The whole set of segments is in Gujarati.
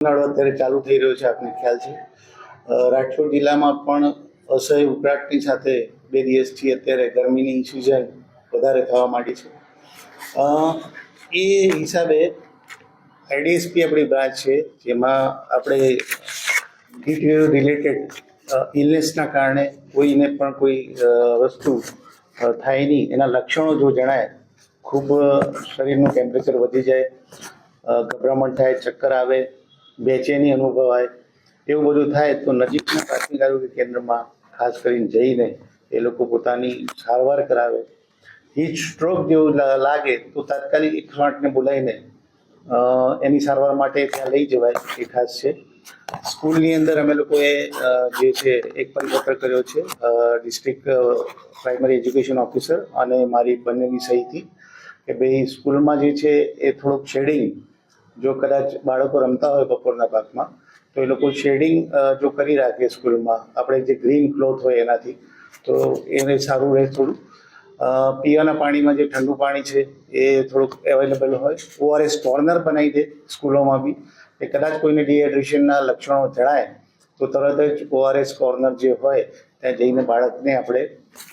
ઉનાળો અત્યારે ચાલુ થઈ રહ્યો છે, આપને ખ્યાલ છે. રાજકોટ જિલ્લામાં પણ અસહ્ય ઉકળાટની સાથે 2 દિવસથી અત્યારે ગરમીની સિઝન વધારે થવા માંડી છે. એ હિસાબે આઈડીએસપી આપણી બ્રાન્ચ છે, જેમાં આપણે હીટ વેવ રિલેટેડ ઇલનેસના કારણે કોઈને પણ કોઈ વસ્તુ થાય નહીં, એના લક્ષણો જો જણાય, ખૂબ શરીરનું ટેમ્પરેચર વધી જાય, ગભરામણ થાય, ચક્કર આવે, બેચેની અનુભવાય, એવું બધું થાય તો નજીકના પ્રાથમિક આરોગ્ય કેન્દ્રમાં ખાસ કરીને જઈને એ લોકો પોતાની સારવાર કરાવે. હીટ સ્ટ્રોક જેવું લાગે તો તાત્કાલિક 108ને બોલાવીને એની સારવાર માટે ત્યાં લઈ જવાય, એ ખાસ છે. સ્કૂલની અંદર અમે લોકોએ જે છે એક પરિપત્ર કર્યો છે ડિસ્ટ્રિક્ટ પ્રાઇમરી એજ્યુકેશન ઓફિસર અને મારી બંનેની સહીથી, કે ભાઈ સ્કૂલમાં જે છે એ થોડુંક શેડિંગ, જો કદાચ બાળકો રમતા હોય બપોરના ભાગમાં તો એ લોકો શેડિંગ જો કરી રાખે સ્કૂલમાં, આપણે જે ગ્રીન ક્લોથ હોય એનાથી, તો એને સારું રહે. થોડું પીવાના પાણીમાં જે ઠંડુ પાણી છે એ થોડુંક અવેલેબલ હોય. ORS કોર્નર બનાવી દે સ્કૂલોમાં બી, એ કદાચ કોઈને ડિહાઇડ્રેશનના લક્ષણો જણાય તો તરત જ ORS કોર્નર જે હોય ત્યાં જઈને બાળકને આપણે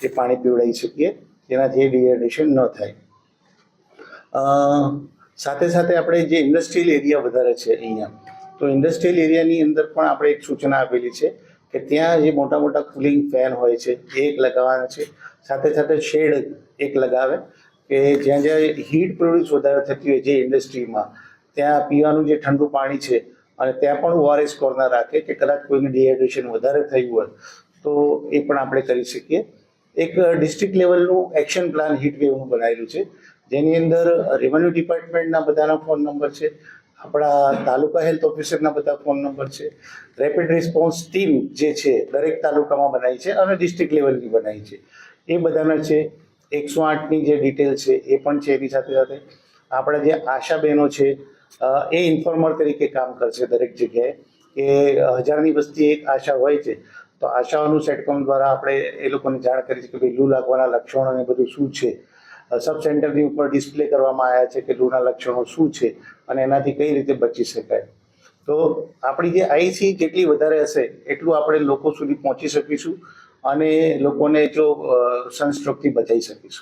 એ પાણી પીવડાવી શકીએ, જેનાથી ડિહાઇડ્રેશન ન થાય. સાથે સાથે આપણે જે ઇન્ડસ્ટ્રીયલ એરિયા વધારે છે અહીંયા, તો ઇન્ડસ્ટ્રીયલ એરિયાની અંદર પણ આપણે એક સૂચના આપેલી છે કે ત્યાં જે મોટા મોટા કુલિંગ ફેન હોય છે એ એક લગાવવાના છે. સાથે સાથે શેડ એક લગાવે કે જ્યાં જ્યાં હીટ પ્રોડ્યુસ વધારે થતી હોય જે ઇન્ડસ્ટ્રીમાં, ત્યાં પીવાનું જે ઠંડુ પાણી છે અને ત્યાં પણ ORS કોર્નર રાખે કે કદાચ કોઈને ડિહાઇડ્રેશન વધારે થયું હોય તો એ પણ આપણે કરી શકીએ. એક ડિસ્ટ્રિક્ટ લેવલનું એક્શન પ્લાન હીટ વેવનું બનાવેલું છે, જેની અંદર રેવન્યુ ડિપાર્ટમેન્ટના બધાના ફોન નંબર છે, આપણા તાલુકા હેલ્થ ઓફિસરના બધા ફોન નંબર છે, રેપિડ રિસ્પોન્સ ટીમ જે છે દરેક તાલુકામાં બનાવી છે અને ડિસ્ટ્રિક્ટ લેવલની બનાવી છે, એ બધાના છે. 108ની જે ડિટેલ છે એ પણ છે. એની સાથે સાથે આપણા જે આશા બહેનો છે એ ઇન્ફોર્મર તરીકે કામ કરશે દરેક જગ્યાએ, કે 1000ની વસ્તી એક આશા હોય છે, તો આશાઓનું સેટકોમ દ્વારા આપણે એ લોકોને જાણ કરી છે કે ભાઈ લૂ લાગવાના લક્ષણો અને બધું શું છે. સબ સેન્ટરની ઉપર ડિસ્પ્લે કરવામાં આવ્યા છે કે લૂના લક્ષણો શું છે અને એનાથી કઈ રીતે બચી શકાય. તો આપણી જે આઈસી જેટલી વધારે હશે એટલું આપણે લોકો સુધી પહોંચી શકીશું અને લોકોને જો સનસ્ટ્રોકથી બચાવી શકીશું.